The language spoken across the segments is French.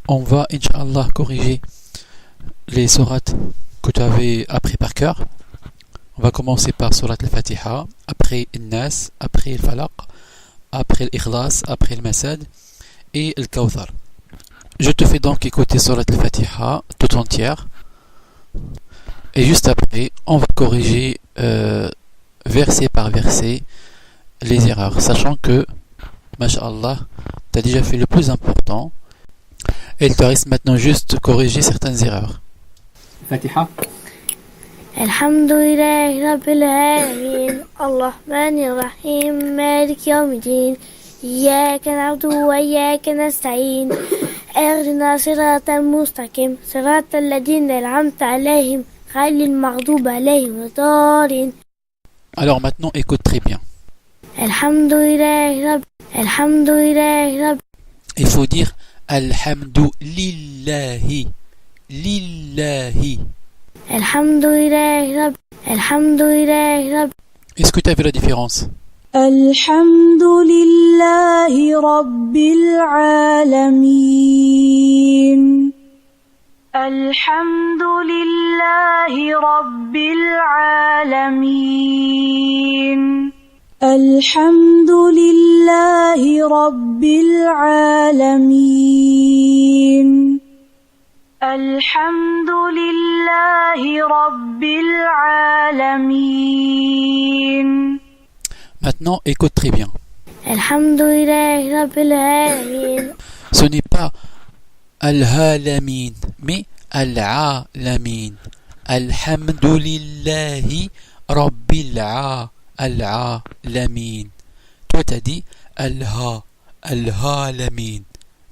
on va, Inch'Allah, corriger les sourates que tu avais appris par cœur. On va commencer par Surat al-Fatiha, après Al-Nas, après Al-Falaq, après Al-Ikhlas, après Al-Masad et Al-Kawthar. Je te fais donc écouter Surat al-Fatiha tout entière. Et juste après, on va corriger verset par verset les erreurs, sachant que, Masha'Allah, tu as déjà fait le plus important. Et il te reste maintenant juste corriger certaines erreurs. Fatiha. Alhamdulillahi Rabbil Alamin, Ar-Rahmanir Rahim, Malik Yawmiddin, Iyyaka na'budu wa iyyaka nasta'in, Ihdina siratal mustaqim, siratal ladhina an'amta alayhim, ghayril maghdubi alayhim wad-dallin. Alors maintenant, écoute très bien. Alhamdulillahi Rabbil. Il faut dire Alhamdu lillahi. Lillahi. Alhamdulillahi Rabbil. Est-ce que tu as vu la différence? Alhamdulillahi Rabbil Alamin. Alhamdulillahi Rabbil Alamin. Alhamdulillahi Rabbil Alamin. Alhamdulillahi Rabbil Alamin. Maintenant, écoute très bien. Alhamdulillahi Rabbil Alamin. Ce n'est pas Al-Halamin, mais Al-Alamin. Alhamdulillahi Rabbil Alamin. Toi, tu as dit Al-Halamin.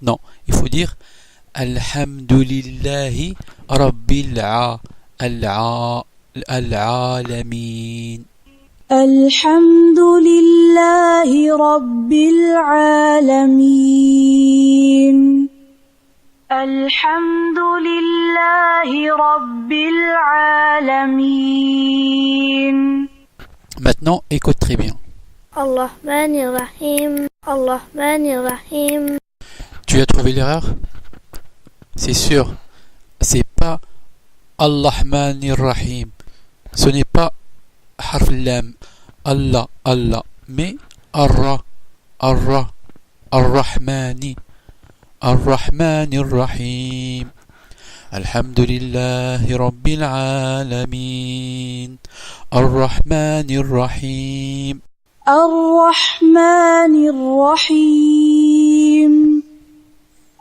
Non, il faut dire Alhamdulillahi Rabbil Alamin. Alhamdulillahi Rabbil Alamin. Alhamdulillahi Rabbil Alamin. Maintenant, écoute très bien. Ar-Rahmanir Rahim, Ar-Rahmanir Rahim. Tu as trouvé l'erreur? C'est sûr, c'est pas Ar-Rahmanir Rahim. Ce n'est pas harf lam, Allah, Allah, mais Ar-Ra, Ar-Ra, Ar-Rahmani, Ar-Rahmanir Rahim. Alhamdulillahi Rabbil Alamin. Ar-Rahmanir Rahim. Ar-Rahmanir Rahim.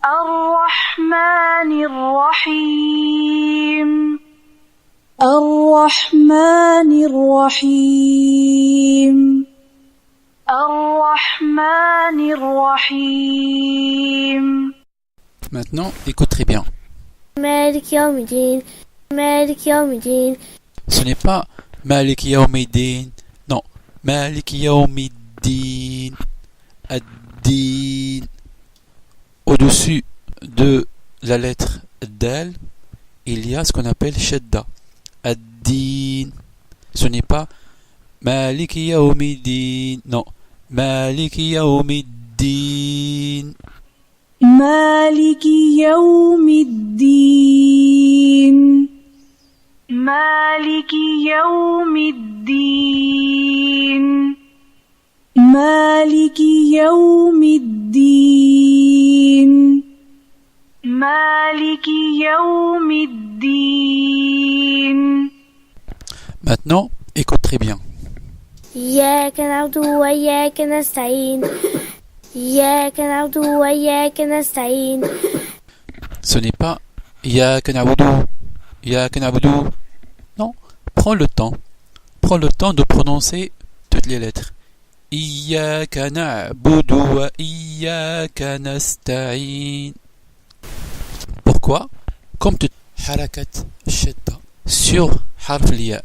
Ar-Rahmanir Rahim. Ar-Rahmanir Rahim. Ar-Rahmanir Rahim. Maintenant, écoute très bien. Malik Yawmiddin, Malik Yawmiddin. Ce n'est pas Malik Yawmiddin. Non, Malik Yawmiddin. Ad-Din. Au-dessus de la lettre Dal, il y a ce qu'on appelle Shadda. Ad-Din. Ce n'est pas Malik Yawmiddin. Non, Malik Yawmiddin. مالك يوم الدين. مالك يوم الدين. مالك يوم الدين. مالك يوم الدين. Maintenant, écoute très bien. إياك نعبد وإياك نستعين. إياك نعبد وإياك نستعين. Ce n'est pas Iyyaka na'budu, Iyyaka na'budu. Non, prends le temps. Prends le temps de prononcer toutes les lettres. Iyyaka na'budu wa iyyaka nasta'in. Pourquoi? Comme tu harakat shadda sur harf liya.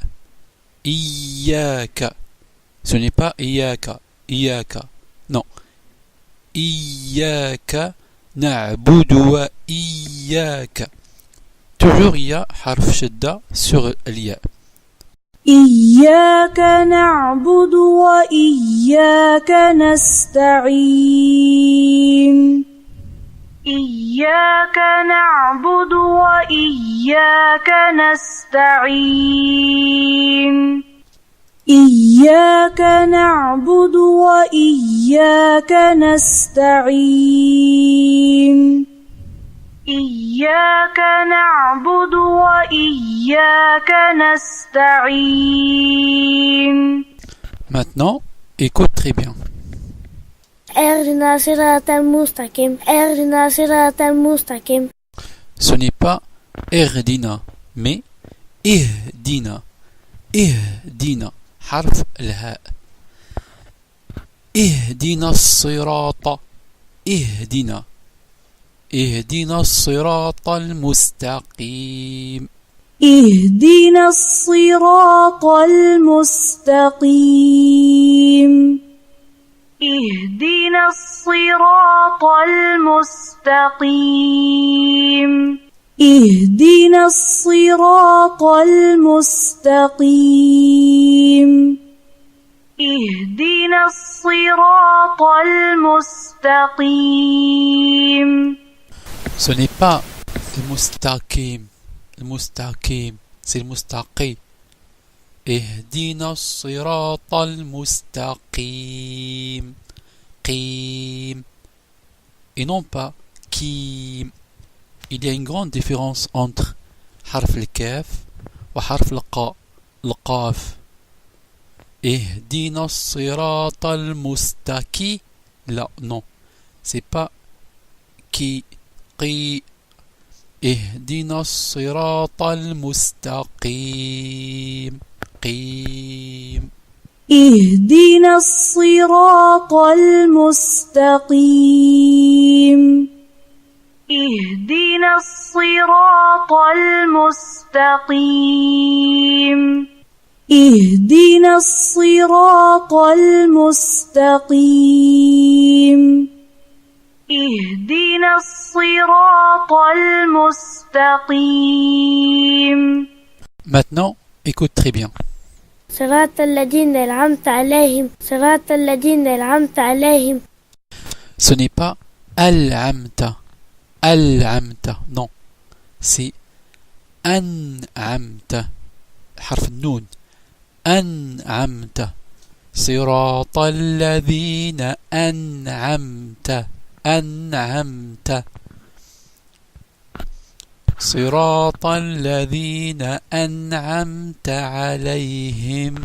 Iyyaka. Ce n'est pas Iyyaka, Iyyaka. Non. Iyyaka na'budu wa iyyaka. Toujours il y a harf shadda sur l'ya. إياك نعبد وإياك نستعين. إياك نعبد وإياك نستعين إياك نعبد وإياك نستعين إياك نعبد وإياك نستعين. Maintenant, écoute très bien. اهدنا صراط المستقيم اهدنا صراط المستقيم. Ce n'est pas اهدنا mais اهدنا. اهدنا حرف الهاء. اهدنا الصراط. اهدنا. اهدنا الصراط المستقيم. اهدنا الصراط المستقيم اهدنا الصراط المستقيم اهدنا الصراط المستقيم اهدنا الصراط المستقيم. Ce n'est pas المستقيم. المستقيم c'est المستقيم. اهدنا الصراط المستقيم. قيم et non pas كيم. Il y a une grande différence entre حرف الكاف وحرف القاء. القاف. اهدنا الصراط المستقيم. لا non c'est pas كي قي. اهدنا الصراط المستقيم. قيم. اهدنا الصراط المستقيم اهدنا الصراط المستقيم اهدنا الصراط المستقيم اهدنا الصراط المستقيم. Maintenant, écoute très bien. صراط الذين أنعمت عليهم صراط الذين أنعمت عليهم. Ce n'est pas العمت. العمت non c'est أنعمت حرف النون. أنعمت صراط الذين أنعمت. أنعمت صراط الذين أنعمت عليهم.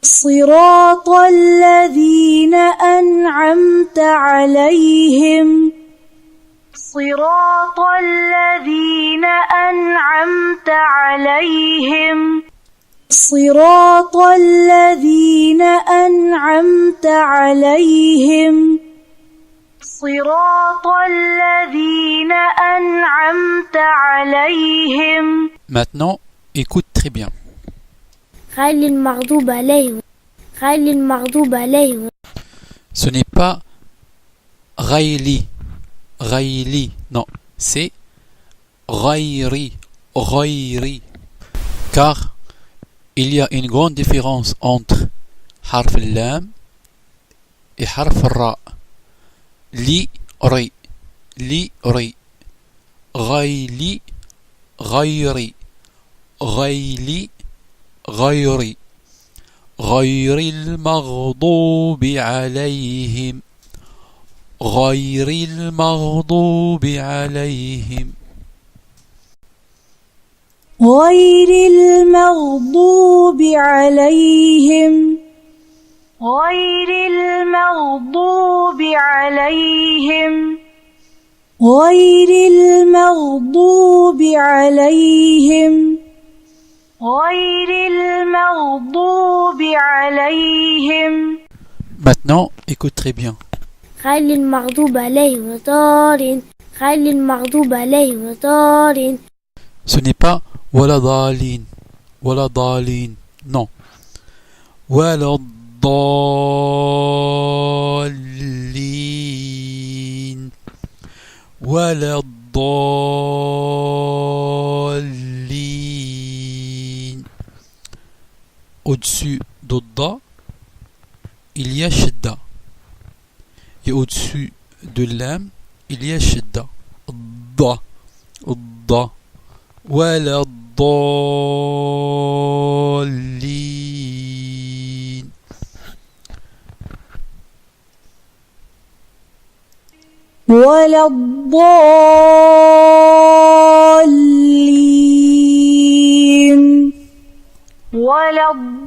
صراط الذين أنعمت عليهم صراط الذين أنعمت عليهم صراط الذين أنعمت عليهم صراط الذين أنعمت عليهم. Maintenant, écoute très bien. غير المغضوب عليهم غير المغضوب عليهم. Ce n'est pas غيلي. غيلي non c'est غيري. غيري car il y a une grande différence entre حرف اللام et حرف الراء. لي ري. لي ري. غيلي غيري. غيلي غيري. غير المغضوب عليهم. غير المغضوب عليهم. غير المغضوب عليهم غير المغضوب عليهم غير المغضوب عليهم غير المغضوب عليهم. Maintenant, écoute très bien. غير المغضوب عليهم وضالين غير المغضوب عليهم وضالين. Ce n'est pas ولا ضالين. ولا ضالين non ولا الضالين. ولا الضالين. Au-dessus d'Odda, il y a Shidda. Et au-dessus de l'âme, il y a Shidda. الض ولا الضالين ولا الضالين ولا الضالين